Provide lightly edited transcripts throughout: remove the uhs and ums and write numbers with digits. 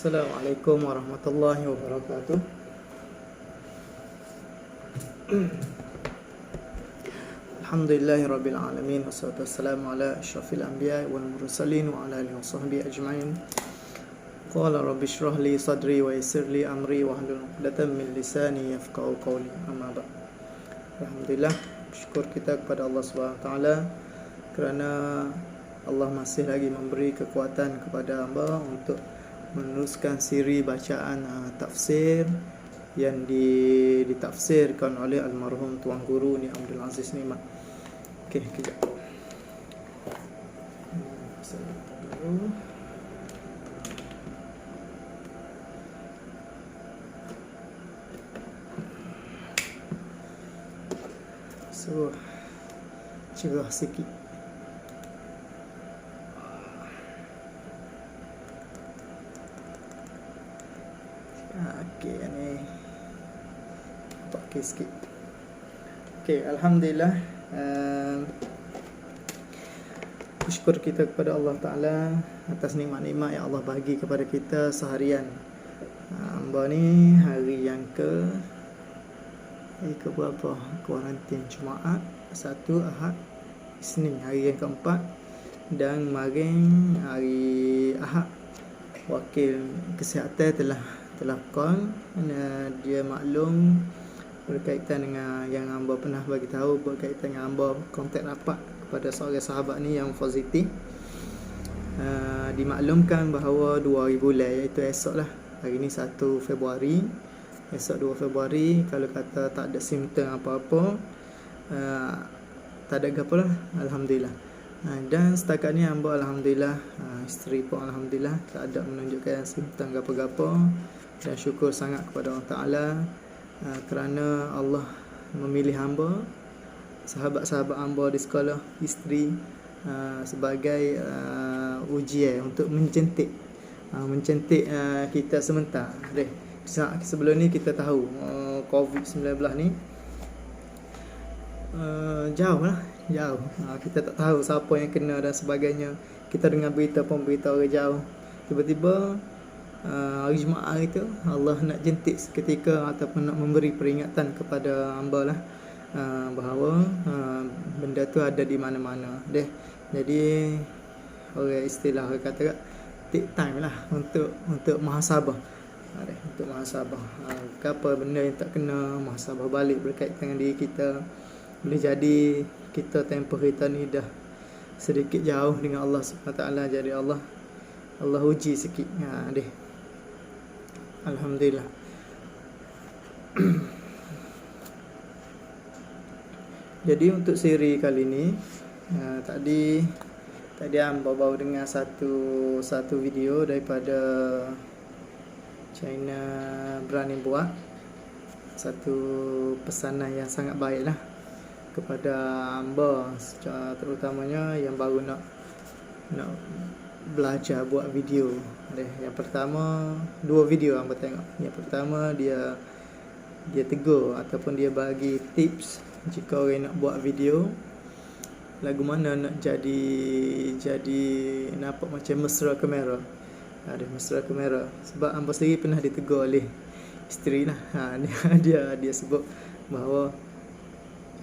Assalamualaikum warahmatullahi wabarakatuh. Alhamdulillahirabbil alamin wassalatu wassalamu ala asyrafil anbiya'i wal mursalin wa ala alihi washabbihi ajma'in. Qala rabbi shrah li sadri wa yassir li amri wa hlul 'uqdatam min lisani yafqahu qawli. Amma ba'd. Alhamdulillah, syukur kita kepada Allah Subhanahu wa taala kerana Allah masih lagi memberi kekuatan kepada hamba untuk meneruskan siri bacaan tafsir yang ditafsirkan oleh almarhum Tuan Guru Ni Abdul Aziz Nikmat. Okey, kejap. So, cerah sikit. Okey, ni pakai sikit. Okey, alhamdulillah. Syukur kita kepada Allah Ta'ala atas nikmat-nikmat yang Allah bagi kepada kita seharian. Hamba ni hari yang ke berapa? Kuarantin Jumaat, Sabtu, Ahad, Isnin, hari yang keempat. Dan kemarin hari Ahad, wakil kesihatan telah call, dia maklum berkaitan dengan yang hamba pernah bagi tahu, berkaitan dengan hamba kontak rapat kepada seorang sahabat ni yang positif. Dimaklumkan bahawa 2 hari bulan, iaitu esok lah, hari ni 1 Februari, esok 2 Februari, kalau kata tak ada simptom apa-apa, tak ada apa lah, alhamdulillah. Dan setakat ni hamba alhamdulillah, isteri pun alhamdulillah tak ada menunjukkan simptom apa-apa. Dan syukur sangat kepada Allah Ta'ala kerana Allah memilih hamba, sahabat-sahabat hamba di sekolah, isteri, sebagai ujian untuk mencentik kita sebentar. Sebelum ni kita tahu COVID-19 ni jauh. Kita tak tahu siapa yang kena dan sebagainya. Kita dengar berita orang jauh. Tiba-tiba hari Jumaat itu Allah nak jentik seketika ataupun nak memberi peringatan kepada hamba lah, bahawa benda tu ada di mana-mana. Jadi orang istilah orang kata take time lah untuk muhasabah. Untuk muhasabah. Apa benda yang tak kena, muhasabah balik berkaitan dengan diri kita. Boleh jadi kita tempoh kita ni dah sedikit jauh dengan Allah SWT. Jadi Allah uji sikit. Alhamdulillah. Jadi untuk siri kali ni, tadi hamba baru dengar satu video daripada China Berani Buat, satu pesanan yang sangat baik lah kepada hamba, terutamanya yang baru nak belajar buat video. Yang pertama, 2 video hamba tengok. Yang pertama dia tegur ataupun dia bagi tips jika orang nak buat video, lagu mana nak jadi nampak macam mesra kamera. Ada mesra kamera. Sebab hamba sendiri pernah ditegur oleh isteri lah. Dia sebut bahawa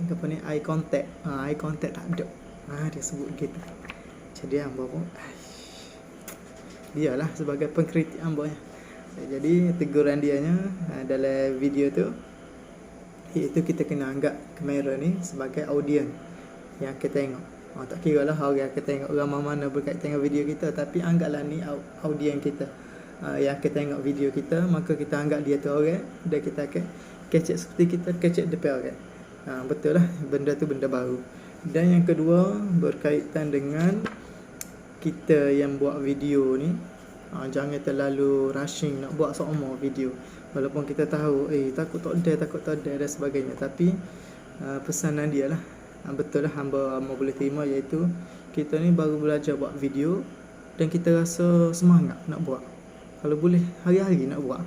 apa ni, eye contact tak ada. Dia sebut gitu. Jadi hamba pun dialah sebagai pengkritik hamba. Jadi teguran dianya dalam video tu, iaitu kita kena anggap kamera ni sebagai audien yang kita tengok. Tak kira lah orang kita tengok ramai mana berkaitan dengan video kita, tapi anggaplah ni audien kita yang kita tengok video kita. Maka kita anggap dia tu orang, dan kita akan kecek seperti kita kecek depan orang. Betul lah, benda tu benda baru. Dan yang kedua berkaitan dengan kita yang buat video ni, jangan terlalu rushing nak buat semua video. Walaupun kita tahu takut tak ada dan sebagainya, tapi pesanan dia lah, betul lah hamba boleh terima, iaitu kita ni baru belajar buat video dan kita rasa semangat nak buat. Kalau boleh hari-hari nak buat.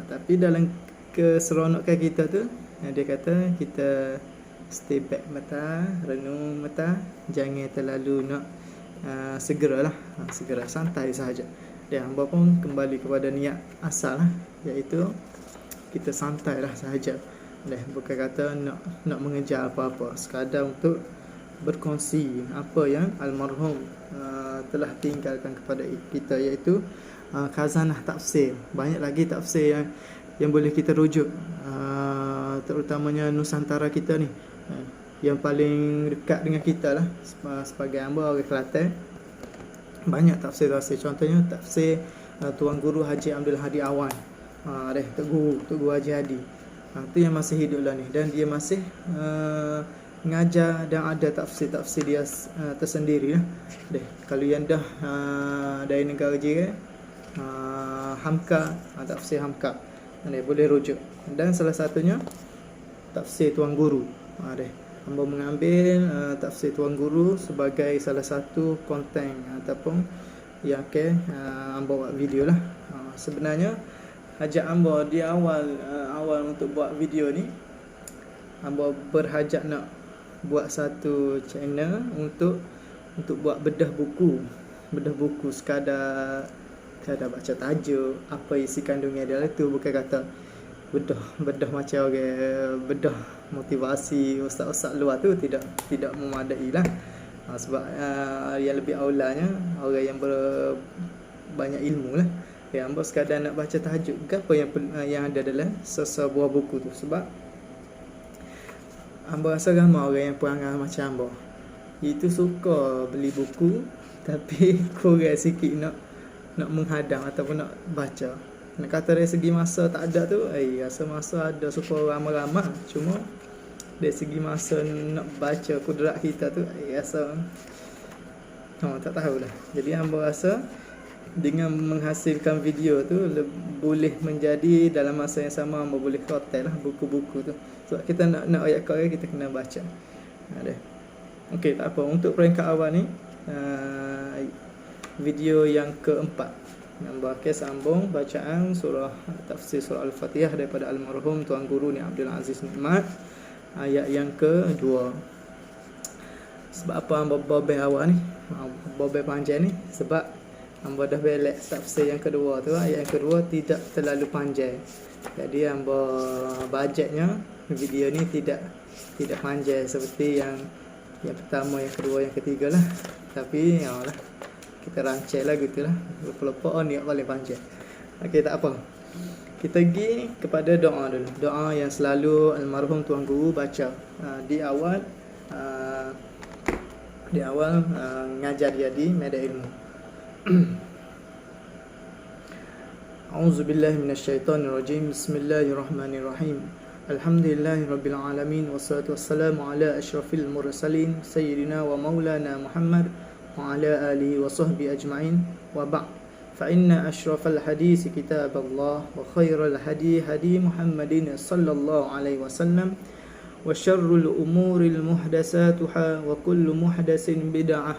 Tapi dalam keseronokan kita tu, dia kata kita stay back mata, renung mata, jangan terlalu nak segera santai sahaja. Dan hamba pun kembali kepada niat asal lah, iaitu kita santai lah sahaja. Bukan kata nak mengejar apa-apa, sekadar untuk berkongsi apa yang almarhum telah tinggalkan kepada kita, iaitu khazanah tafsir. Banyak lagi tafsir yang boleh kita rujuk, terutamanya Nusantara kita ni, yang paling dekat dengan kita lah. Sebagai hamba orang Kelantan, banyak tafsir-tafsir. Contohnya tafsir Tuan Guru Haji Abdul Hadi Awan, Tok Guru Haji Hadi, tu yang masih hidup lah ni, dan dia masih mengajar, dan ada tafsir-tafsir dia tersendiri lah. Kalau yang dah dari negara jiran, Hamka, tafsir Hamka, boleh rujuk. Dan salah satunya tafsir Tuan Guru. Hamba mengambil tafsir Tuan Guru sebagai salah satu konten ataupun yang hamba buat video lah. Sebenarnya hajat hamba di awal untuk buat video ni, hamba berhajat nak buat satu channel untuk buat bedah buku sekadar baca tajuk, apa isi kandungnya dia tu. Bukan kata bedah macam orang bedah motivasi ustaz-ustaz luar tu, tidak memadai lah. Sebab yang lebih aulanya orang yang banyak ilmu lah. Hamba sekadar nak baca tajuk ke apa yang ada dalam sesebuah buku tu. Sebab hamba rasa ramai orang yang perangai macam hamba, itu suka beli buku tapi kurang sikit nak menghadam ataupun nak baca. Nak kata dari segi masa tak ada tu, rasa masa ada supaya ramai-ramai. Cuma dari segi masa nak baca kudrat kita tu, rasa tak tahulah. Jadi hamba rasa dengan menghasilkan video tu boleh menjadi dalam masa yang sama hamba boleh hotel lah buku-buku tu. Sebab kita nak ayat Quran, kita kena baca. Okey, tak apa. Untuk peringkat awal ni, video yang keempat, hamba akan sambung bacaan tafsir surah Al-Fatihah daripada almarhum Tuan Guru ni Abdul Aziz Nikmat, ayat yang kedua. Sebab apa hamba bawa awal ni, bawa panjang ni? Sebab hamba dah belak tafsir yang kedua tu, ayat yang kedua tidak terlalu panjang. Jadi hamba bajetnya video ni tidak panjang seperti yang pertama, yang kedua, yang ketiga lah. Tapi lah, kita rancang lah gitulah. Lepas-lepas ni paling panjang. Okey, tak apa. Kita pergi kepada doa dulu. Doa yang selalu almarhum Tuan Guru baca di awal ngajar dia di Medan Ilmu. A'udzubillahi minasyaitonirrajim. Bismillahirrahmanirrahim. Alhamdulillahirabbil alamin, wassalatu wassalamu ala asyrafil mursalin sayyidina wa maulana Muhammad wa ala alihi wa sahbihi ajma'in, wa ba'd. Fa inna asyrafal hadis kitab Allah, wa khairal hadi Muhammadin sallallahu alaihi wasallam, wa syarrul umuril muhdatsatuha, wa kullu muhdatsin bid'ah.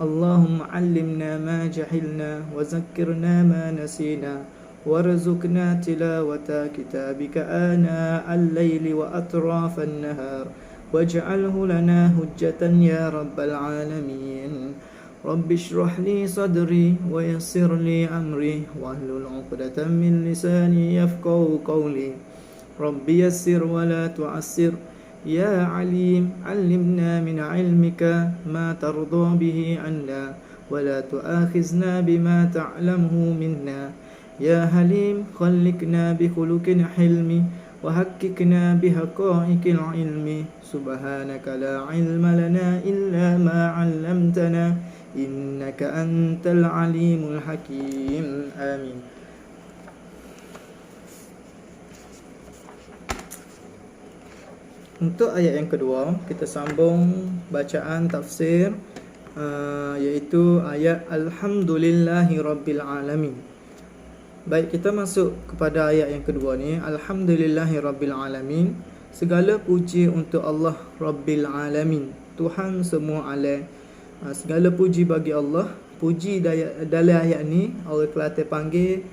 Allahumma 'allimna ma jahilna wa zakkirna ma nasina, warzuqna tilawata kitabika ana al-laili wa atrafan nahar, waj'alhu lana hujjatan ya rabbal alamin. Rabbi shrah li sadri wa yassir li amri wahlul 'uqdatam min lisani yafqahu qawli. Rabbi yassir wa la tu'assir, ya alim 'allimna min 'ilmika ma tarda bihi 'anna wa la tu'akhizna bima ta'lamuhu minna. Ya Halim, khalliqna bi khuluqin hilmi wa haqqqiqna bi haqa'iqil ilmi. Subhanaka la ilma lana illa ma 'allamtana, innaka antal alimul hakim. Amin. Untuk ayat yang kedua, kita sambung bacaan tafsir, iaitu ayat Alhamdulillahi Rabbil Alamin. Baik, kita masuk kepada ayat yang kedua ni. Alhamdulillahi Rabbil Alamin. Segala puji untuk Allah Rabbil Alamin, Tuhan semua alam. Segala puji bagi Allah. Puji dalam ayat ni orang Kelantan panggil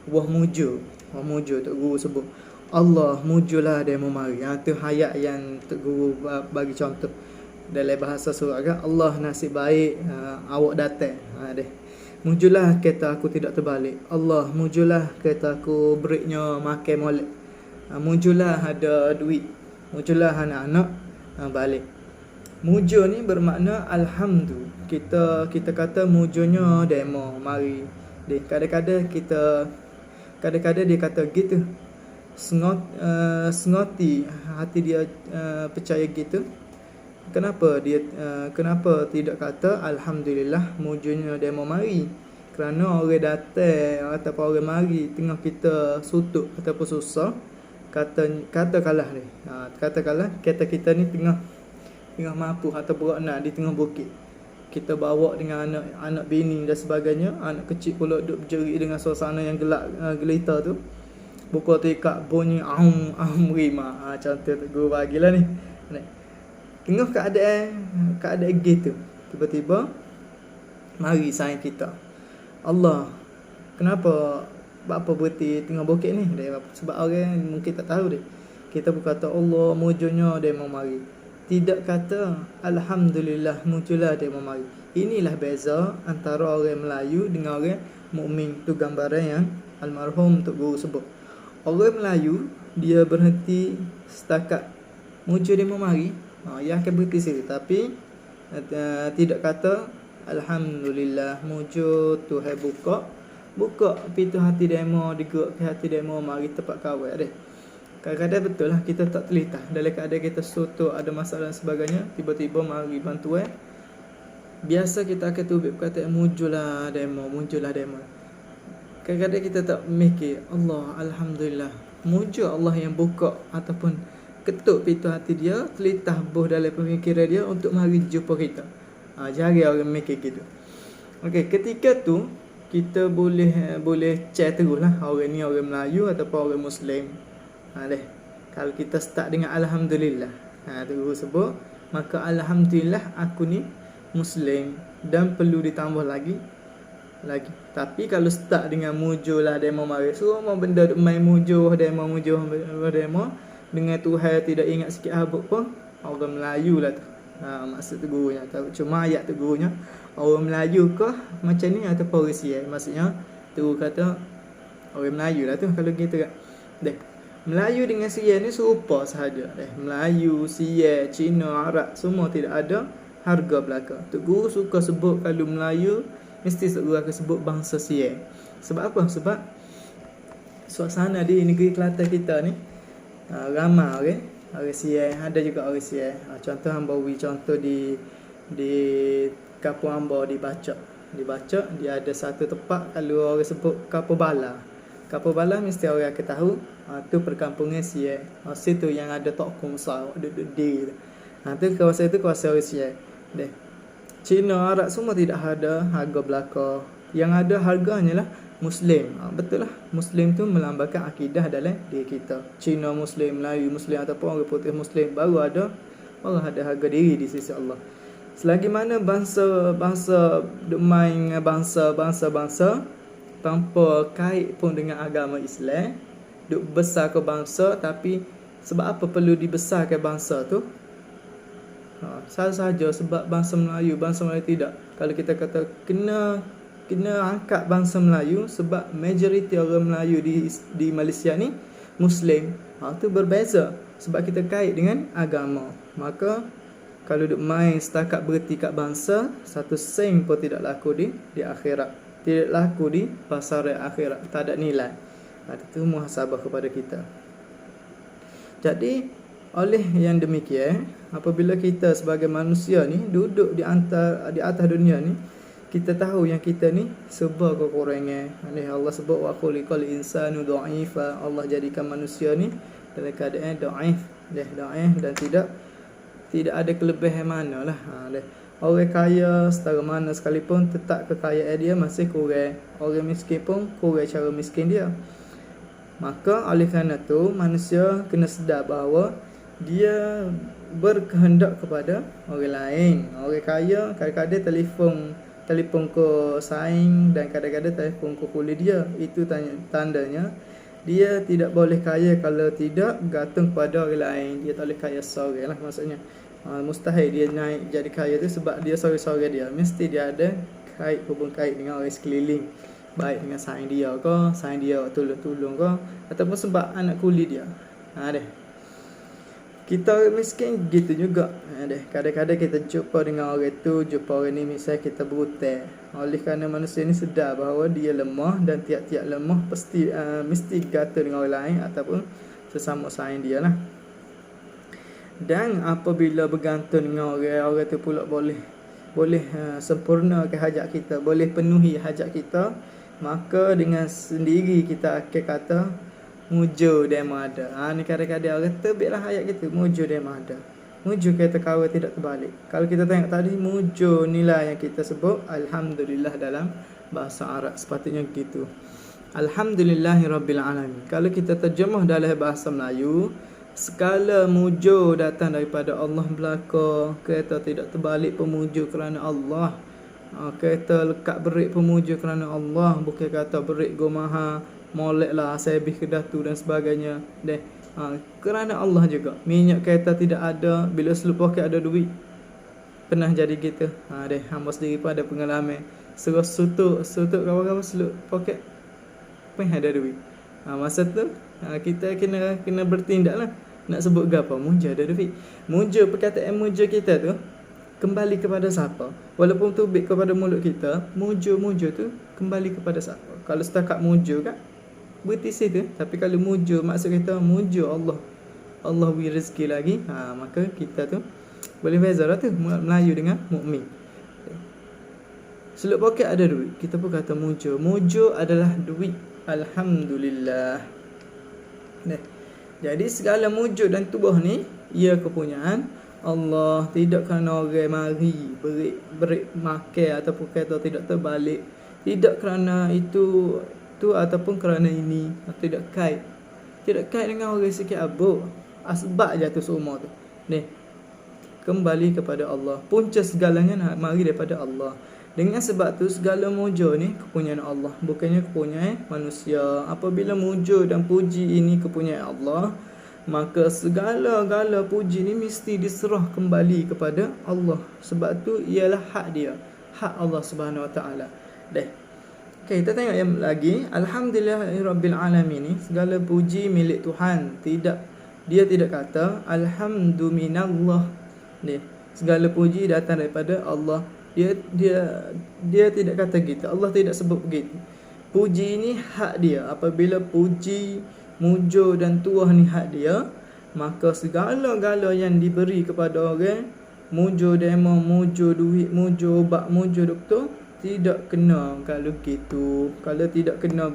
wah muju. Wah muju, Tok Guru sebut Allah mujulah dia memari. Itu ayat yang Tok Guru bagi contoh dalam bahasa surah kan, Allah nasib baik awak datang. Mujulah kereta aku tidak terbalik. Allah, mujulah kereta aku breaknya makan molek. Mujulah ada duit. Mujulah anak-anak balik. Mujur ni bermakna alhamdu. Kita kata mujurnya demo mari. Kadang-kadang dia kata gitu. Sengoti hati dia percaya gitu. Kenapa tidak kata alhamdulillah mujurnya demo mari? Kerana orang datang ataupun orang mari tengah kita sutuk ataupun susah, katakanlah ni. Katakanlah kita ni tengah mampu atau beraknak di tengah bukit. Kita bawa dengan anak bini dan sebagainya, anak kecil pula duduk berjerit dengan suasana yang gelap gelita tu. Buka tikak bunyi rima. Contoh guru bagilah ni. Tengah keadaan gitu. Tiba-tiba mari sayang kita. Allah, kenapa bapa berhenti tengah bukit ni? Sebab orang mungkin tak tahu dia. Kita berkata Allah mujurnya dia mau mari. Tidak kata alhamdulillah mujurlah dia mau mari. Inilah beza antara orang Melayu dengan orang mukmin. Tu gambaran yang almarhum Tok Guru sebut. Orang Melayu dia berhenti setakat mujur dia mau mari. Ia akan berhenti situ. Tapi tidak kata alhamdulillah mujur Tuhan buka pintu hati demo, digerak ke hati demo mari tempat kawal deh. Kadang-kadang betul lah kita tak telitah dalam keadaan kita soto ada masalah dan sebagainya, tiba-tiba mari bantuan. Biasa kita akan tubik perkataan mujurlah demo. Kadang-kadang kita tak mikir Allah alhamdulillah mujur Allah yang buka ataupun ketuk pintu hati dia, telitah boh dalam pemikiran dia untuk mari jumpa kita. Jarang orang mikir gitu. Okey, ketika tu kita boleh chat teruslah orang ni orang Melayu ataupun orang Muslim. Kalau kita start dengan alhamdulillah. Terus sebut maka alhamdulillah aku ni Muslim dan perlu ditambah lagi. Tapi kalau start dengan mujurlah demo mari, semua benda main mujur demo dengan Tuhan tidak ingat sikit habuk pun orang Melayu lah tu. Maksud tu gurunya tahu. Cuma ayat tu gurunya orang Melayu kah macam ni ataupun orang Siai? Maksudnya tu kata orang Melayu lah tu kalau gitu kan. Melayu dengan Siai ni serupa sahaja. Melayu, Siai, Cina, Arab semua tidak ada harga belaka. Tu guru suka sebut kalau Melayu mesti guru akan sebut bangsa Siai. Sebab apa? Sebab suasana di negeri Kelantan kita ni ramai orang Siai, ada juga orang Siai. Contoh hamba contoh di kampung hamba dibaca dia ada satu tempat kalau orang sebut Kapur Bala mesti orang akan tahu tu perkampungan Siai. Situ yang ada tokong besar duduk tu kawasan itu kawasan orang Siai. Cina, Arab semua tidak ada harga belaka. Yang ada harganya lah Muslim. Betul lah, Muslim tu melambangkan akidah dalam diri kita. Cina Muslim, Melayu Muslim ataupun orang putih Muslim baru ada harga diri di sisi Allah. Selagi mana bangsa duk main bangsa tanpa kait pun dengan agama Islam, duk besar ke bangsa, tapi sebab apa perlu dibesarkan bangsa tu? Sahaja sebab bangsa Melayu tidak. Kalau kita kata kena angkat bangsa Melayu sebab majoriti orang Melayu di Malaysia ni Muslim. Tu berbeza sebab kita kait dengan agama. Maka kalau duk main setakat berhenti kat bangsa, satu sen pun tidak laku di akhirat. Tidak laku di pasaran akhirat, tak ada nilai. Itu muhasabah kepada kita. Jadi oleh yang demikian, apabila kita sebagai manusia ni duduk di atas dunia ni, kita tahu yang kita ni serba kekurangan. Allah sebut wa khuliqal insanu dha'ifa. Allah jadikan manusia ni dalam keadaan dhaif dan tidak ada kelebihan manalah. Orang kaya setara mana sekalipun tetap kekayaan dia masih kurang. Orang miskin pun kurang cara miskin dia. Maka oleh kerana tu manusia kena sedar bahawa dia berkehendak kepada orang lain. Orang kaya kadang-kadang telefon ke saing dan kadang-kadang telefon ke kulit dia. Itu tandanya dia tidak boleh kaya kalau tidak gantung kepada orang lain. Dia tak boleh kaya seorang lah maksudnya. Mustahil dia naik jadi kaya tu sebab dia seorang-seorang dia. Mesti dia ada hubung kait dengan orang sekeliling, baik dengan sayang dia ke, sayang dia tolong-tolong ke, ataupun sebab anak kuli dia. Deh. Kita orang miskin gitu juga. Kadang-kadang kita jumpa dengan orang tu, jumpa orang ni misalnya kita berhutang. Oleh kerana manusia ni sedar bahawa dia lemah, dan tiap-tiap lemah mesti kata dengan orang lain ataupun sesama sayang dia lah. Dan apabila bergantung dengan orang tu pula boleh sempurnakan hajat kita, boleh penuhi hajat kita, maka dengan sendiri kita akan kata mujur dia ada. Ni kadang-kadang orang terbitlah ayat kita, mujur dia ada. Mujur kata kawal tidak terbalik. Kalau kita tengok tadi, mujur nilai yang kita sebut alhamdulillah dalam bahasa Arab, sepatutnya gitu. Alhamdulillahirabbil alamin. Kalau kita terjemah dalam bahasa Melayu, segala mujur datang daripada Allah belaka. Kata tidak terbalik pemujur kerana Allah. Kata lekat berik pemujur kerana Allah, bukan kata berik gomaha moleklah sebih kedatu dan sebagainya. Kerana Allah juga. Minyak kereta tidak ada, bila selup poket ada duit. Pernah jadi gitu. Hamba sendiri pun ada pengalaman. Suruh sutuk kawan-kawan selup poket pun ada duit. Masa tu kita kena bertindak lah. Nak sebut apa? Mujur ada duit. Mujur, perkataan mujur kita tu kembali kepada siapa? Walaupun tu baik kepada mulut kita, mujur tu kembali kepada siapa? Kalau setakat mujur kan berhenti situ. Tapi kalau mujur, maksud kita mujur Allah beri rezeki lagi, maka kita tu boleh beza lah tu Melayu dengan mukmin. Selup poket ada duit, kita pun kata mujur. Mujur adalah duit. Alhamdulillah. Jadi segala mujud dan tubuh ni ia kepunyaan Allah, tidak kerana orang mari berik makan ataupun kata tidak terbalik, tidak kerana itu ataupun kerana ini, tidak kait dengan orang sikit abuk, asbab jatuh semua tu. Kembali kepada Allah. Punca segalanya mari daripada Allah. Dengan sebab tu segala mujur ni kepunyaan Allah, bukannya kepunyaan manusia. Apabila mujur dan puji ini kepunyaan Allah, maka segala-gala puji ni mesti diserah kembali kepada Allah. Sebab tu ialah hak dia, hak Allah Subhanahu Wa Taala. Okay, kita tengok yang lagi. Alhamdulillahirabbil alamin ni segala puji milik Tuhan. Dia tidak kata alhamdulillah. Segala puji datang daripada Allah. Dia tidak kata gitu. Allah tidak sebut begitu. Puji ni hak dia. Apabila puji, mujur dan tuah ni hak dia, maka segala-gala yang diberi kepada orang, mujur demo, mujur duit, mujur obat, mujur doktor, tidak kena kalau gitu. Kalau tidak kena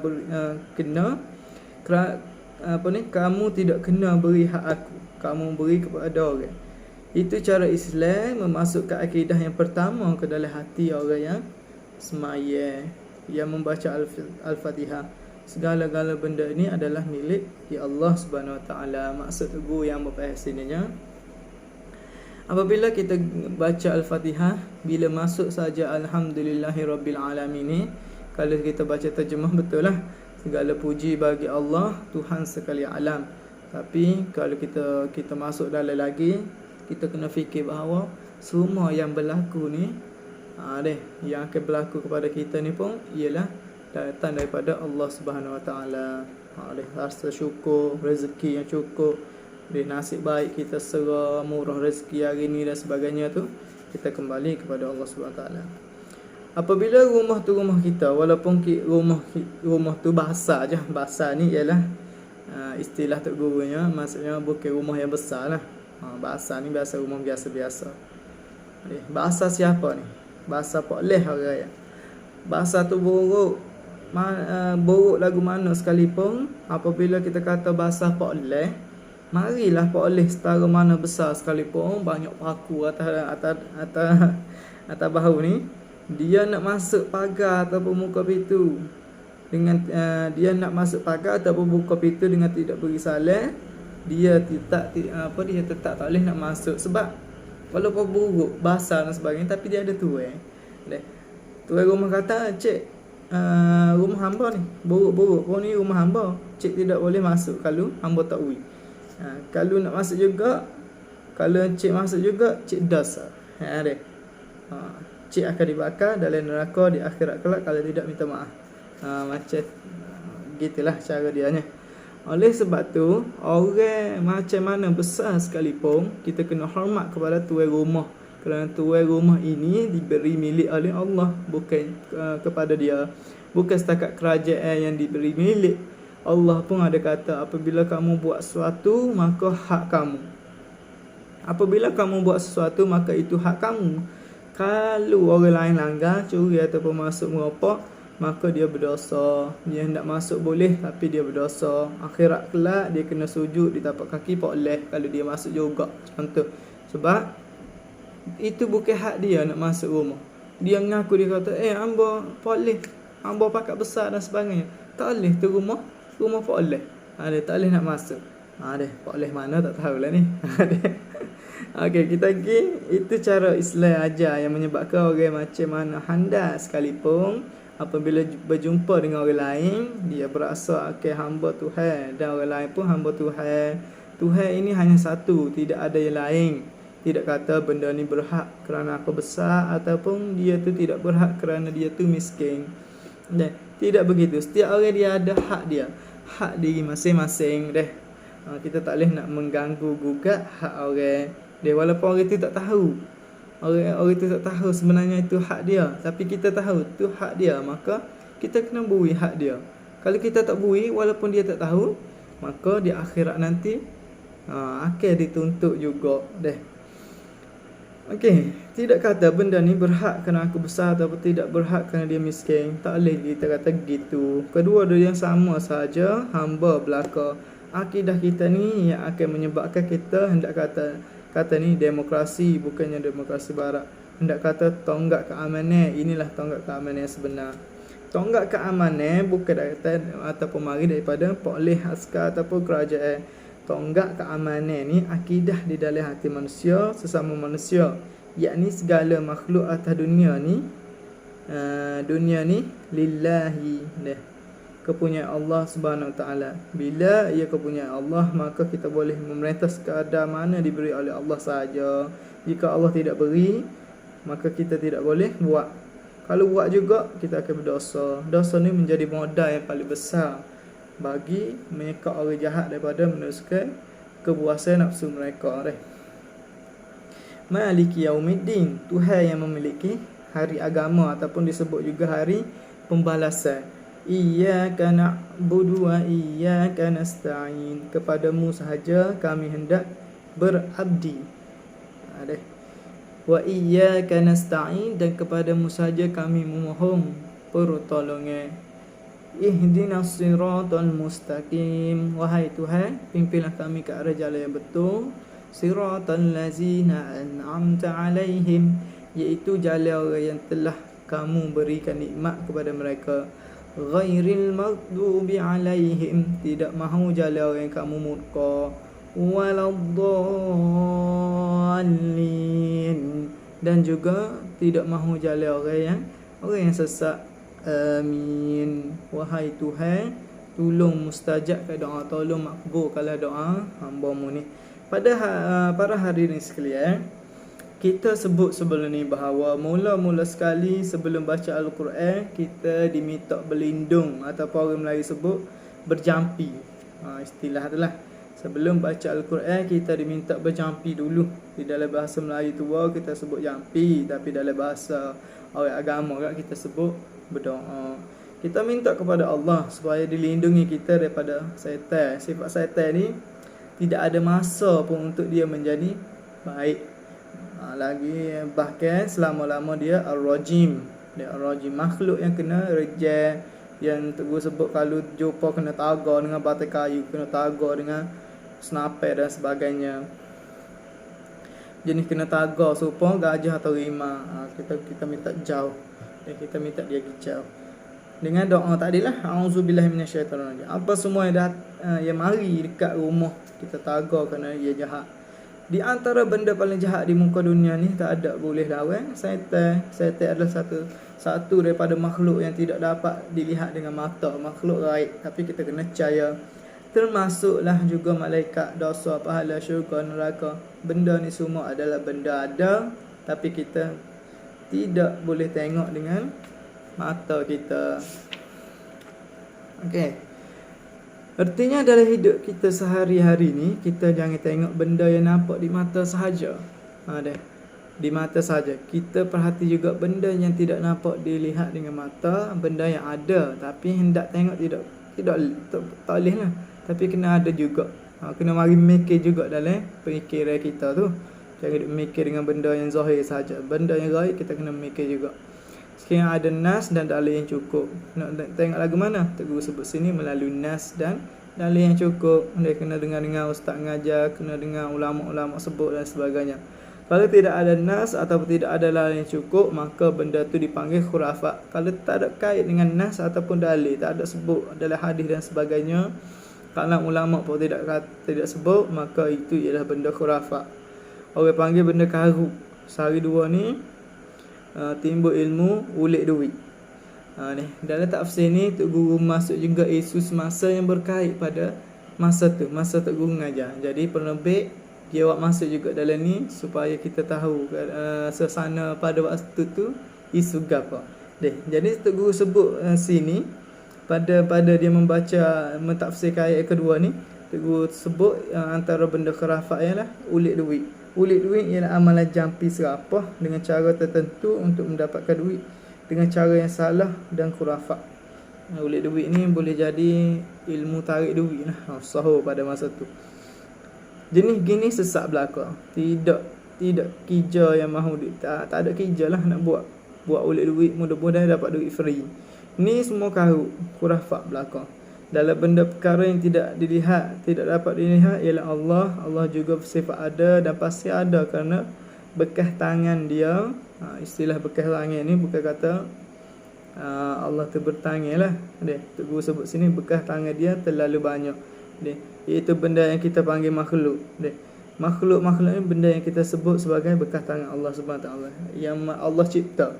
kamu tidak kena beri hak aku, kamu beri kepada orang. Itu cara Islam memasukkan akidah yang pertama ke dalam hati orang yang semaya, yang membaca Al-Fatihah. Segala-gala benda ini adalah milik ya Allah Subhanahu Wa Taala. Maksud guru yang berpahasininya, apabila kita baca Al-Fatihah, bila masuk saja Alhamdulillahirabbil alamin ni, kalau kita baca terjemah betul lah, segala puji bagi Allah, Tuhan sekalian alam. Tapi kalau kita masuk dalam lagi, kita kena fikir bahawa semua yang berlaku ni, yang akan berlaku kepada kita ni pun ialah datang daripada Allah Subhanahu Wa Taala. Rasa syukur, rezeki yang cukup, nasib baik kita serah, murah rezeki hari ni dan sebagainya tu, kita kembali kepada Allah Subhanahu Wa Taala. Apabila rumah tu rumah kita, walaupun rumah tu basah je. Basah ni ialah istilah tok gurunya, maksudnya bukan rumah yang besar lah. Basah ni biasa rumah biasa-biasa. Basah siapa ni? Basah Pak Leh orang ya. Basah tu buruk. Buruk lagu mana sekalipun, apabila kita kata basah Pak Leh, marilah Pak Leh setara mana besar sekalipun, banyak paku atas bahu ni, dia nak masuk pagar ataupun muka pintu dengan dia nak masuk pagar ataupun buka pintu dengan tidak beri salam, dia tetap tak boleh nak masuk. Sebab walaupun buruk, basah dan sebagainya, tapi dia ada tuai. Tuai rumah kata, cik, rumah hamba ni buruk-buruk pun ni rumah hamba, cik tidak boleh masuk kalau hamba tak ui. Kalau nak masuk juga, kalau cik masuk juga, cik dosa. cik akan dibakar dalam neraka di akhirat kelak kalau tidak minta maaf. Macam gitulah cara dia nya. Oleh sebab tu, orang macam mana besar sekalipun, kita kena hormat kepada tuan rumah. Kerana tuan rumah ini diberi milik oleh Allah, bukan kepada dia. Bukan setakat kerajaan yang diberi milik. Allah pun ada kata, apabila kamu buat sesuatu, maka hak kamu. Apabila kamu buat sesuatu, maka itu hak kamu. Kalau orang lain langgar, curi ataupun masuk merokok, maka dia berdosa. Dia hendak masuk boleh, tapi dia berdosa. Akhirat kelak dia kena sujud di tapak kaki Pak Leh kalau dia masuk juga. Contoh. Sebab itu bukan hak dia nak masuk rumah. Dia mengaku, dia kata, hamba Pak Leh, hamba pakat besar dan sebagainya. Tak boleh tu rumah Pak Leh. Dia tak boleh nak masuk. Dia Pak Leh mana tak tahulah ni. Okey, kita pergi. Itu cara Islam ajar yang menyebabkan orang macam mana handas sekalipun, apabila berjumpa dengan orang lain, dia berasa akan hamba Tuhan, dan orang lain pun hamba Tuhan. Tuhan ini hanya satu, tidak ada yang lain. Tidak kata benda ni berhak kerana aku besar, ataupun dia tu tidak berhak kerana dia tu miskin. Dan tidak begitu. Setiap orang dia ada hak dia, hak diri masing-masing. Kita tak boleh nak mengganggu gugat hak orang. Walaupun orang itu tak tahu, orang itu tak tahu sebenarnya itu hak dia, tapi kita tahu itu hak dia, maka kita kena beri hak dia. Kalau kita tak beri, walaupun dia tak tahu, maka di akhirat nanti akan dituntut juga. Okey, tidak kata benda ni berhak kerana aku besar ataupun tidak berhak kerana dia miskin. Tak boleh kita kata gitu. Kedua-dua yang sama saja, hamba belaka. Akidah kita ni yang akan menyebabkan kita hendak kata ni demokrasi, bukannya demokrasi barat. Hendak kata tonggak keamanan, inilah tonggak keamanan yang sebenar. Tonggak keamanan bukan datang ataupun mari daripada polis, askar ataupun kerajaan. Tonggak keamanan ni akidah di dalam hati manusia, sesama manusia, yakni segala makhluk atas dunia ni lillahi, kepunyaan Allah Subhanahu Wa Taala. Bila ia kepunyaan Allah, maka kita boleh memerintah sekadar mana diberi oleh Allah sahaja. Jika Allah tidak beri, maka kita tidak boleh buat. Kalau buat juga, kita akan berdosa. Dosa ni menjadi modal yang paling besar bagi menyekat orang jahat daripada meneruskan kepuasan nafsu mereka. Maliki Yaumiddin, Tuhan yang memiliki hari agama ataupun disebut juga hari pembalasan. Iyyaka na'budu wa iyyaka nasta'in, kepadamu sahaja kami hendak berabdi. Wa iyyaka nasta'in, dan kepadamu sahaja kami memohon pertolongan. Ihdinas siratal mustaqim, wahai Tuhan, pimpinlah kami ke arah jalan yang betul. Siratal ladzina an'amta alaihim, iaitu jalan orang yang telah kamu berikan nikmat kepada mereka. Ghairil maghdubi alaihim, tidak mahu jalan orang yang kamu murka. Waladdallin, dan juga tidak mahu jalan orang yang sesat. Amin. Wahai Tuhan, tolong mustajab ke doa, tolong makbul kalau doa hamba-Mu ni. Pada para hadirin sekalian, kita sebut sebelum ni bahawa mula-mula sekali sebelum baca Al-Quran, kita diminta berlindung, ataupun orang Melayu sebut berjampi. Istilah tu lah. Sebelum baca Al-Quran, kita diminta berjampi dulu. Di dalam bahasa Melayu tua kita sebut jampi, tapi dalam bahasa orang agama kita sebut berdoa. Kita minta kepada Allah supaya dilindungi kita daripada syaitan. Sifat syaitan ni tidak ada masa pun untuk dia menjadi baik. Lagi bahkan selama-lama dia ar-rajim. Dia ar-rajim, makhluk yang kena rejam, yang terus sebut kalau jumpa kena tagar dengan batai kayu, kena tagar dengan senapai dan sebagainya. Jenis kena tagar serupa gajah atau rimau. Kita minta jauh. Dan kita minta dia jauh. Dengan doa tadilah, auzubillahi minasyaitonirrajim. Apa semua yang mari dekat rumah kita tagar kerana dia jahat. Di antara benda paling jahat di muka dunia ni tak ada boleh lawan syaitan. Syaitan adalah satu daripada makhluk yang tidak dapat dilihat dengan mata, makhluk gaib, tapi kita kena percaya. Termasuklah juga malaikat, dosa, pahala, syurga, neraka. Benda ni semua adalah benda ada, tapi kita tidak boleh tengok dengan mata kita. Okey. Artinya dalam hidup kita sehari-hari ni, kita jangan tengok benda yang nampak di mata sahaja. Di mata saja. Kita perhati juga benda yang tidak nampak dilihat dengan mata, benda yang ada tapi hendak tengok tidak tak boleh lah. Tapi kena ada juga. Kena mari mikir juga dalam pemikiran kita tu. Jangan duk mikir dengan benda yang zahir saja. Benda yang gaib kita kena mikir juga. Sekarang ada nas dan dalil yang cukup. Nak tengok lagu mana? Tok Guru sebut sini melalui nas dan dalil yang cukup. Dia kena dengar ustaz ngajar, kena dengar ulama-ulama sebut dan sebagainya. Kalau tidak ada nas ataupun tidak ada dalil yang cukup, maka benda tu dipanggil khurafat. Kalau tak ada kait dengan nas ataupun dalil, tak ada sebut dalam hadis dan sebagainya, kalau ulama pun tidak sebut, maka itu ialah benda khurafat. Orang panggil benda karu. Sehari dua ni timbul ilmu ulik duit. Ni dalam tafsir ni Tok Guru masuk juga isu semasa yang berkait pada masa tu, masa Tok Guru ngajar. Jadi penerbit dia buat masuk juga dalam ni supaya kita tahu suasana pada waktu tu isu gapo. Jadi Tok Guru sebut sini pada dia membaca mentafsirkan ayat kedua ni, Tok Guru sebut antara benda khurafat ialah ulik duit. Ulik duit ialah amalan jampi serapah dengan cara tertentu untuk mendapatkan duit dengan cara yang salah dan khurafat. Ulik duit ni boleh jadi ilmu tarik duit lah, sahur pada masa tu. Jenis gini sesat belaka. Tidak kija yang mahu tak ada kija lah nak buat ulik duit, mudah-mudahan dapat duit free. Ni semua karu khurafat belaka. Dalam benda perkara yang tidak dapat dilihat ialah Allah juga bersifat ada dan pasti ada kerana bekas tangan dia. Istilah bekas tangan ni bukan kata Allah tu bertangan lah. Tok Guru sebut sini bekas tangan dia terlalu banyak. Iaitu benda yang kita panggil makhluk. Makhluk ni benda yang kita sebut sebagai bekas tangan Allah SWT yang Allah cipta.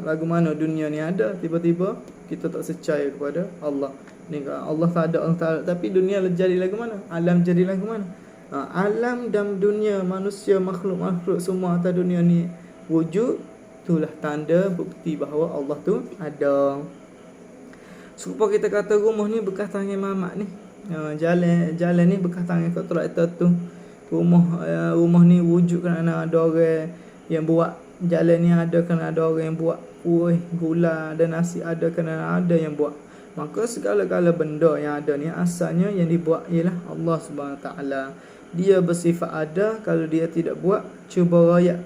Lagu mana dunia ni ada, tiba-tiba kita tak percaya kepada Allah. Ni Allah tak ada, Allah tak ada. Tapi dunia jadi lagu mana? Alam jadi lagu mana? Alam dan dunia, manusia, makhluk semua atas dunia ni wujud, itulah tanda bukti bahawa Allah tu ada. Supaya kita kata rumah ni bekas tangan mamak ni. Jalan ni bekas tangan kontraktor tu. Rumah ni wujud kerana ada orang yang buat. Jalan ni ada kerana ada orang yang buat. Kuih, gula dan nasi ada kerana ada yang buat. Maka segala-gala benda yang ada ni asalnya yang dibuat ialah Allah SWT. Dia bersifat ada. Kalau dia tidak buat, cuba rakyat.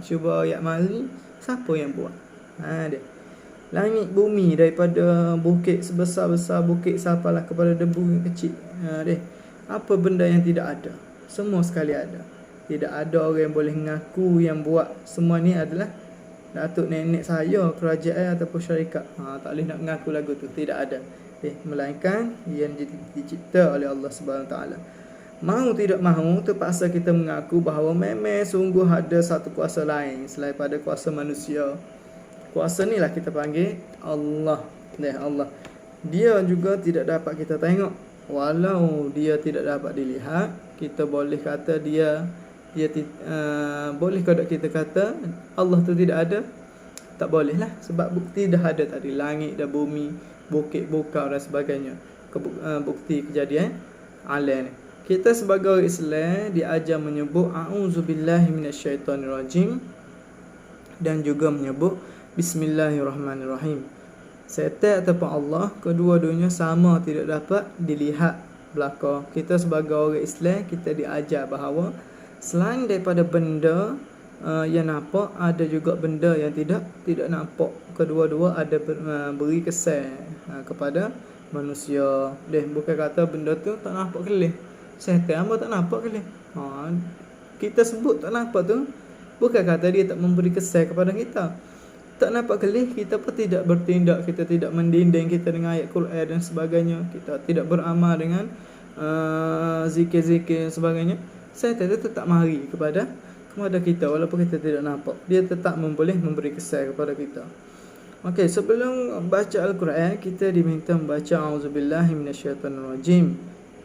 Cuba rakyat mari, siapa yang buat? Dia. Langit bumi daripada bukit sebesar-besar bukit sampailah kepada debu yang kecil. Apa benda yang tidak ada? Semua sekali ada. Tidak ada orang yang boleh mengaku yang buat. Semua ni adalah datuk nenek saya, kerajaan ataupun syarikat. Tak boleh nak mengaku lagu tu. Tidak ada. Melainkan yang dicipta oleh Allah SWT. Mahu tidak mahu terpaksa kita mengaku bahawa memang sungguh ada satu kuasa lain selain pada kuasa manusia. Kuasa ni lah kita panggil Allah. Allah. Dia juga tidak dapat kita tengok. Walau dia tidak dapat dilihat, kita boleh kata dia boleh kalau kita kata Allah tu tidak ada? Tak boleh lah. Sebab bukti dah ada tadi. Langit dan bumi, bukit, bukau dan sebagainya. Bukti kejadian alam ni. Kita sebagai orang Islam diajar menyebut a'udzubillahi minasyaitonirrajim dan juga menyebut bismillahirrahmanirrahim. Setan ataupun Allah, kedua-duanya sama, tidak dapat dilihat belaka. Kita sebagai orang Islam, kita diajar bahawa selain daripada benda yang nampak, ada juga benda yang tidak nampak. Kedua-dua ada beri kesan kepada manusia. Bukan kata benda tu tak nampak kelih. Setan apa tak nampak kelih. Kita sebut tak nampak tu, bukan kata dia tak memberi kesan kepada kita. Tak nampak kelih, kita pun tidak bertindak, kita tidak mendinding kita dengan ayat Quran dan sebagainya. Kita tidak beramal dengan zikir-zikir dan sebagainya. Setan itu tetap mari kepada kita walaupun kita tidak nampak. Dia tetap boleh memberi kesan kepada kita. Okey, sebelum baca Al-Quran, kita diminta membaca auzubillahi minasyaitonirrajim.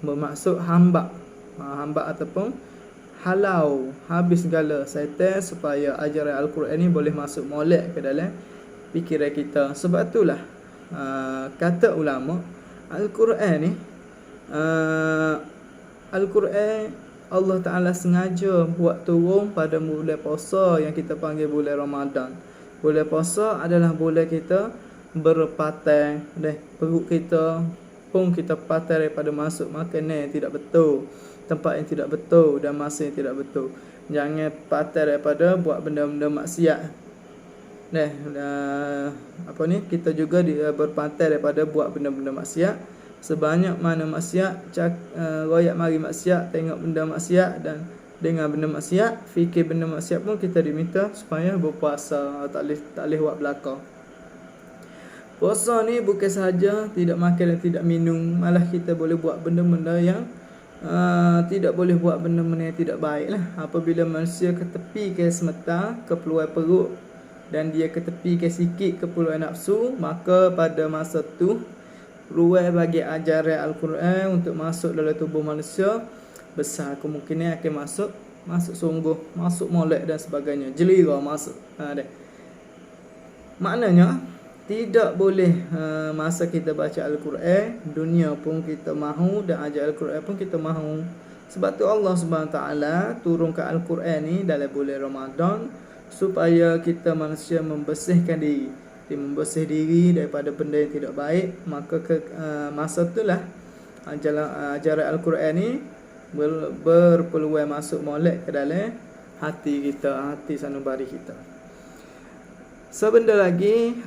Bermaksud hamba. Hamba ataupun halau habis segala syaitan supaya ajaran Al-Quran ni boleh masuk molek ke dalam fikiran kita. Sebab itulah kata ulama, Al-Quran ni Al-Quran Allah Ta'ala sengaja buat turun pada bulan puasa yang kita panggil bulan Ramadan. Bulan puasa adalah bulan kita berpatang, perut kita pun kita patah daripada masuk makanan yang tidak betul, tempat yang tidak betul, dan masa yang tidak betul. Jangan patah daripada buat benda-benda maksiat. Kita juga berpantai daripada buat benda-benda maksiat. Sebanyak mana maksiat, royak mari maksiat, tengok benda maksiat dan dengar benda maksiat, fikir benda maksiat pun kita diminta supaya berpuasa, tak boleh buat belakang. Puasa ni bukan sahaja tidak makan dan tidak minum, malah kita boleh buat benda-benda yang tidak boleh buat benda-benda yang tidak baik lah. Apabila manusia ketepikan semata keperluan perut dan dia ketepikan sikit keperluan nafsu, maka pada masa tu ruang bagi ajaran Al-Quran untuk masuk dalam tubuh manusia besar kemungkinan akan masuk sungguh, masuk molek dan sebagainya, jelira masuk. Maknanya tidak boleh masa kita baca Al-Quran, dunia pun kita mahu dan ajar Al-Quran pun kita mahu. Sebab tu Allah Subhanahu Taala turunkan Al-Quran ni dalam bulan Ramadan supaya kita manusia membersihkan diri, membersih diri daripada benda yang tidak baik. Maka masa itulah ajaran Al-Quran ni berpeluang masuk molek ke dalam hati kita, hati sanubari kita. Sebenda lagi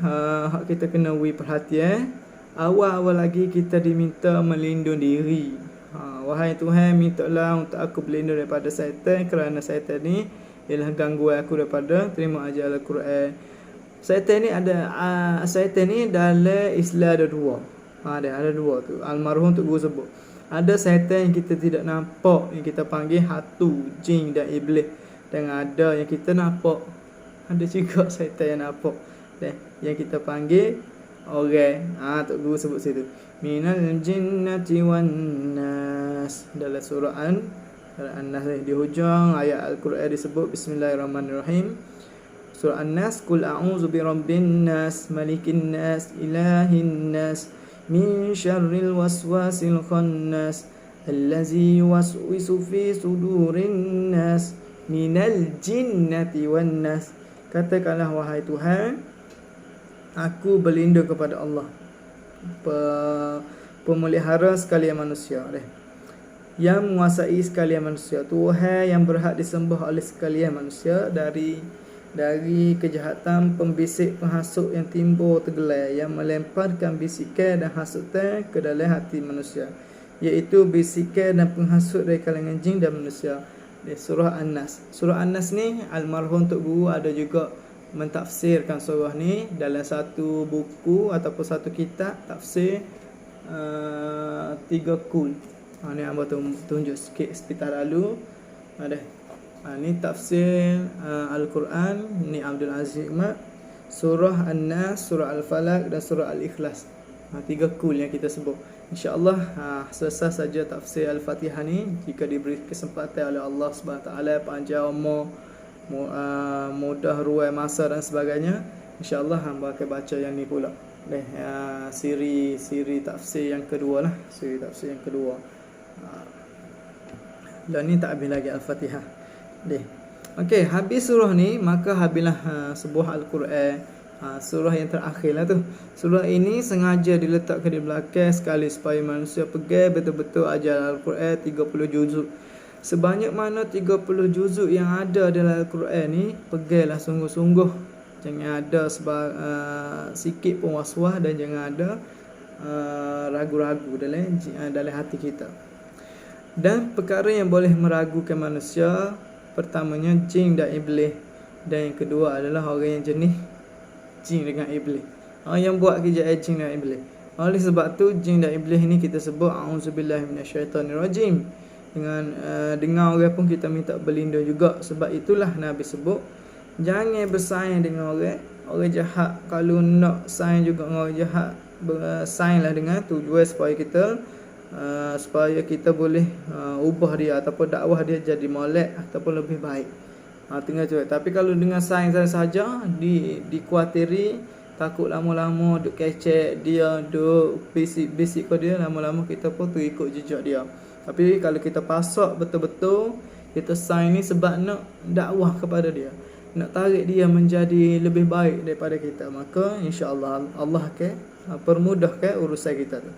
kita kena perhatian, awal-awal lagi kita diminta melindung diri. Wahai Tuhan, mintalah untuk aku berlindung daripada syaitan, kerana syaitan ni ialah gangguan aku daripada terima ajaran Al-Quran. Syaitan ni dalam Islam ada dua. Ada dua tu. Almarhum tu guru sebut. Ada syaitan yang kita tidak nampak, yang kita panggil hatu, jin dan iblis. Dan ada yang kita nampak. Ada juga syaitan yang nampak. Yang kita panggil orang. Tu guru sebut situ. Minal jinnati wan nas. Dalam surah An-Nas di hujung ayat Al-Quran disebut Bismillahirrahmanirrahim. Surah An-Nas, Qul a'udzu birabbin nas, malikin nas, ilahin nas, min syarril waswasil khannas, allazi yuwaswisu fi sudurin nas, minal jinnati wan nas. Katakanlah wahai Tuhan, aku berlindung kepada Allah, pemelihara sekalian manusia, yang menguasai sekalian manusia, Tuhan yang berhak disembah oleh sekalian manusia dari kejahatan pembisik penghasut yang timbul tergelai, yang melemparkan bisikan dan hasutan ke dalam hati manusia, iaitu bisikan dan penghasut dari kalangan jin dan manusia. Di surah An-Nas. Surah An-Nas ni almarhum Tok Guru ada juga mentafsirkan surah ni dalam satu buku ataupun satu kitab tafsir 3 kul. Ni hamba tunjuk sikit sekitar lalu. Ni tafsir Al-Quran ni Abdul Aziz Mat, surah An-Nas, surah Al-Falaq dan surah Al-Ikhlas. 3 kul yang kita sebut. InsyaAllah selesai saja tafsir Al-Fatihah ni, jika diberi kesempatan oleh Allah SWT, panjang umur, mudah ruang masa dan sebagainya, InsyaAllah hamba akan baca yang ni pula. Siri tafsir yang kedua lah. Siri tafsir yang kedua. Dan ni tak habis lagi Al-Fatihah. Okey, habis surah ni, maka habislah sebuah Al-Quran. Surah yang terakhir lah tu. Surah ini sengaja diletakkan di belakang sekali supaya manusia pegang betul-betul ajaran Al-Quran 30 juzuk. Sebanyak mana 30 juzuk yang ada dalam Al-Quran ni, peganglah sungguh-sungguh. Jangan ada sikit pun was-was, dan jangan ada ragu-ragu dalam hati kita. Dan perkara yang boleh meragukan manusia, pertamanya jin dan iblis, dan yang kedua adalah orang yang jenis jin dengan iblis, yang buat kejayaan jin dan iblis. Oleh sebab tu jin dan iblis ni kita sebut a'udzubillahi minasyaitonirrajim. Dengan orang pun kita minta berlindung juga. Sebab itulah Nabi sebut jangan bersaing dengan orang jahat. Kalau nak saing juga dengan orang jahat, bersainglah dengan tujuan supaya kita supaya kita boleh ubah dia ataupun dakwah dia jadi molek ataupun lebih baik. Tengah cuba. Tapi kalau dengan sains saja dikuatiri, takut lama-lama duk kecek dia, duk bisik ke dia, lama-lama kita pun tu ikut jejak dia. Tapi kalau kita pasak betul-betul, kita sains ni sebab nak dakwah kepada dia, nak tarik dia menjadi lebih baik daripada kita, maka insya-Allah Allah akan permudahkan urusan kita tu.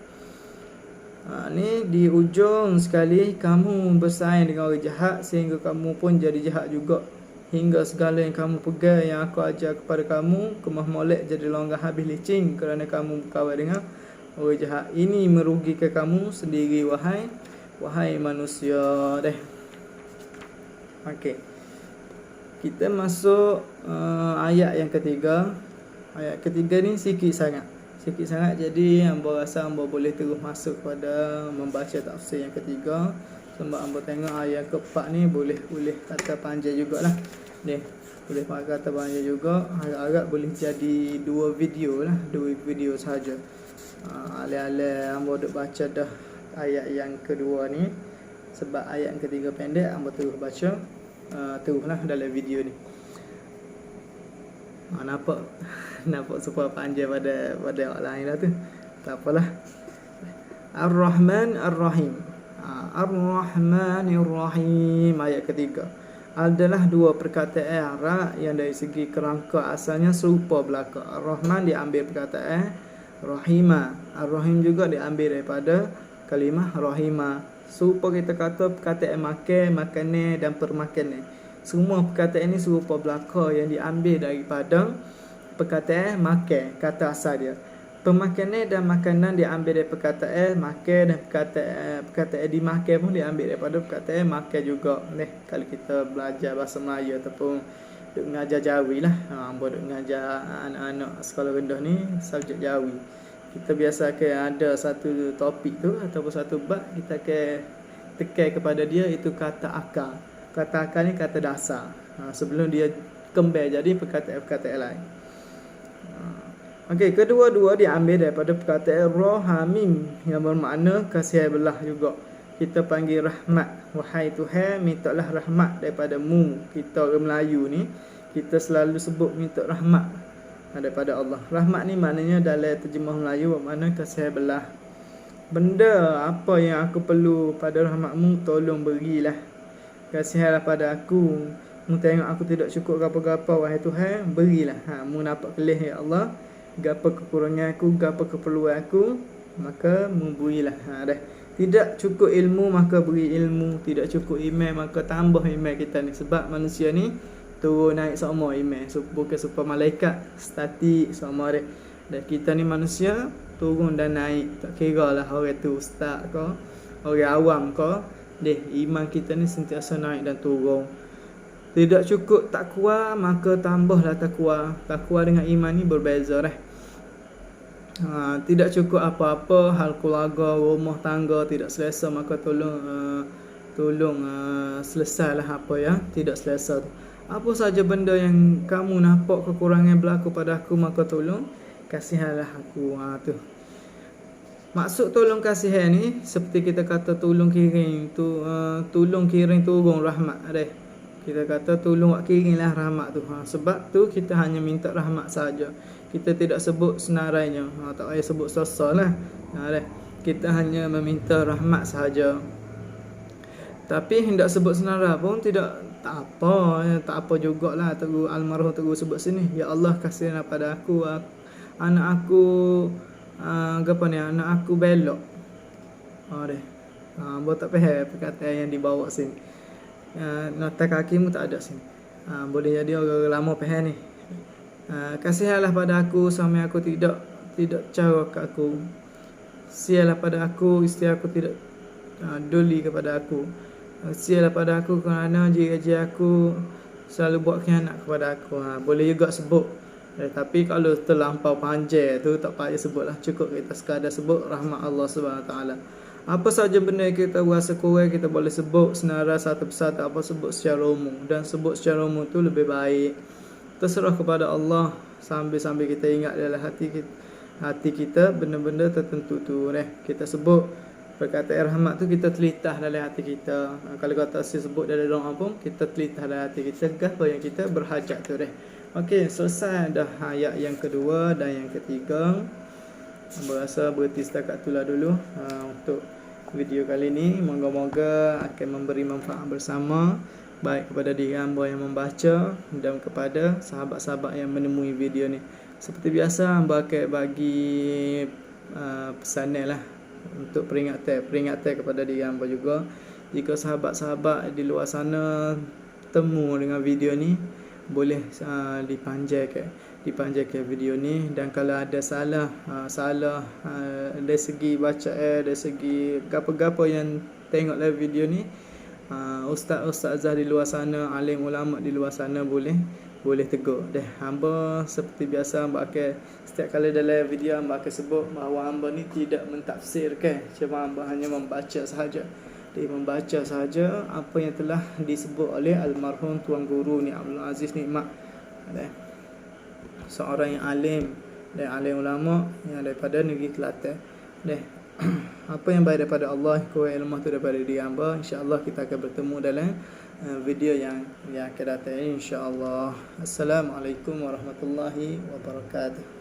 Ni di ujung sekali kamu bersaing dengan orang jahat sehingga kamu pun jadi jahat juga, hingga segala yang kamu pegang yang aku ajar kepada kamu kemah molek jadi longgar habis licin kerana kamu berkawan dengan orang jahat. Ini merugikan kamu sendiri wahai manusia. Okey, kita masuk ayat yang ketiga. Ayat ketiga ni sikit sangat, jadi hamba rasa hamba boleh terus masuk pada membaca tafsir yang ketiga. Sebab hamba tengok ayat keempat ni boleh kata panjang jugalah. Boleh kata panjang juga. Harap-harap boleh jadi dua video sahaja. Alih-alih hamba duk baca dah ayat yang kedua ni, sebab ayat yang ketiga pendek, hamba terus baca teruslah dalam video ni. Nampak supaya panjang pada orang lain lah tu. Tak apalah. Ar-Rahman Ar-Rahim. Ar-Rahmanir Rahim ayat ketiga adalah dua perkataan Arab yang dari segi kerangka asalnya serupa belaka. Ar-Rahman diambil perkataan Rahima. Ar-Rahim juga diambil daripada kalimah Rahima. Serupa kita kata perkataan makan, makanan dan permakanan. Semua perkataan ini serupa belaka yang diambil daripada perkataan makan, kata asal dia. Pemakanan dan makanan diambil dari perkataan makan, dan perkataan dimakan pun diambil daripada perkataan makan juga. Kalau kita belajar bahasa Melayu ataupun duk mengajar Jawi lah, duk mengajar anak-anak sekolah rendah ni subjek Jawi, kita biasa akan ada satu topik tu ataupun satu bab, kita akan tekan kepada dia itu kata akar. Kata akar ni kata dasar, sebelum dia kembali jadi perkataan-perkataan lain. Okey, kedua-dua diambil daripada perkataan Rahamim yang bermakna kasih belah juga. Kita panggil rahmat. Wahai Tuhan, mintalah rahmat daripada-Mu. Kita orang Melayu ni, kita selalu sebut minta rahmat daripada Allah. Rahmat ni maknanya dalam terjemah Melayu bermakna kasih belah. Benda apa yang aku perlu pada rahmat-Mu, tolong berilah. Kasihanlah pada aku. Mu tengok aku tidak cukup gapa-gapa, wahai Tuhan, berilah. Mu nampak kelih ya Allah, gapa kekurangan aku, gapa keperluan aku, maka mu berilah. Tidak cukup ilmu, maka beri ilmu. Tidak cukup iman, maka tambah iman kita ni. Sebab manusia ni turun naik sama iman. Bukan super malaikat statik sama dia. Dan kita ni manusia turun dan naik. Tak kira lah orang tu ustaz ke, orang awam ke, iman kita ni sentiasa naik dan turun. Tidak cukup takwa, maka tambahlah takwa. Takwa dengan iman ni berbeza Tidak cukup apa-apa, hal keluarga, rumah tangga tidak selesa, maka tolong selesailah apa yang tidak selesa tu. Apa saja benda yang kamu nampak kekurangan berlaku pada aku, maka tolong kasihanlah aku. Tu maksud tolong kasihan ni seperti kita kata tolong kiring tu, tolong kiring turun rahmat. Kita kata tolong wak kiringlah rahmat tu. Sebab tu kita hanya minta rahmat saja. Kita tidak sebut senarainya. Tak payah sebut sosok lah. Kita hanya meminta rahmat sahaja. Tapi hendak sebut senarai pun tak apa jugalah. Teguh almarhum teguh sebut sini, ya Allah kasihanlah pada aku, anak aku anak aku belok. Buat tak faham perkataan yang dibawa sini. Nota kakimu tak ada sini. Boleh jadi orang lama faham ni. Kasihanlah pada aku, suami aku tidak cara ke aku. Sialah pada aku, isteri aku tidak duli kepada aku. Sialah pada aku kerana jika aku selalu buat khianat kepada aku. Boleh juga sebut. Tapi kalau terlampau panjang tu tak payah sebutlah. Cukup kita sekadar sebut rahmat Allah SWT. Apa saja benda yang kita rasa kurang, kita boleh sebut senarai satu persatu, apa sebut secara umum. Dan sebut secara umum tu lebih baik. Terserah kepada Allah, sambil kita ingat dalam hati kita benda-benda tertentu tu. Kita sebut perkataan rahmat tu kita telitah dalam hati kita. Kalau kata sebut dalam doa pun kita telitah dalam hati kita apa yang kita berhajat tu deh. Okey, selesai dah ayat yang kedua dan yang ketiga. Berasa berhenti setakat itulah dulu untuk video kali ni. Moga-moga akan memberi manfaat bersama, baik kepada diri hamba yang membaca dan kepada sahabat-sahabat yang menemui video ni. Seperti biasa, hamba akan bagi pesanan lah untuk peringatan kepada diri hamba juga. Jika sahabat-sahabat di luar sana temu dengan video ni, boleh dipanjangkan video ni. Dan kalau ada salah dari segi bacaan, dari segi apa-apa yang tengok live video ni, ustaz-ustazah di luar sana, alim ulama di luar sana boleh tegur. Hamba seperti biasa, hamba akan setiap kali dalam video hamba akan sebut bahawa hamba ni tidak mentafsirkan, cuma hamba hanya membaca sahaja. Dia membaca sahaja apa yang telah disebut oleh almarhum Tuan Guru ni Abdul Aziz Nikmat, seorang yang alim dan alim ulama yang daripada negeri Kelantan. Apa yang baik daripada Allah, kurang ilmu tu daripada diri hamba. InsyaAllah kita akan bertemu dalam video yang akan datang, insyaAllah. Assalamualaikum warahmatullahi wabarakatuh.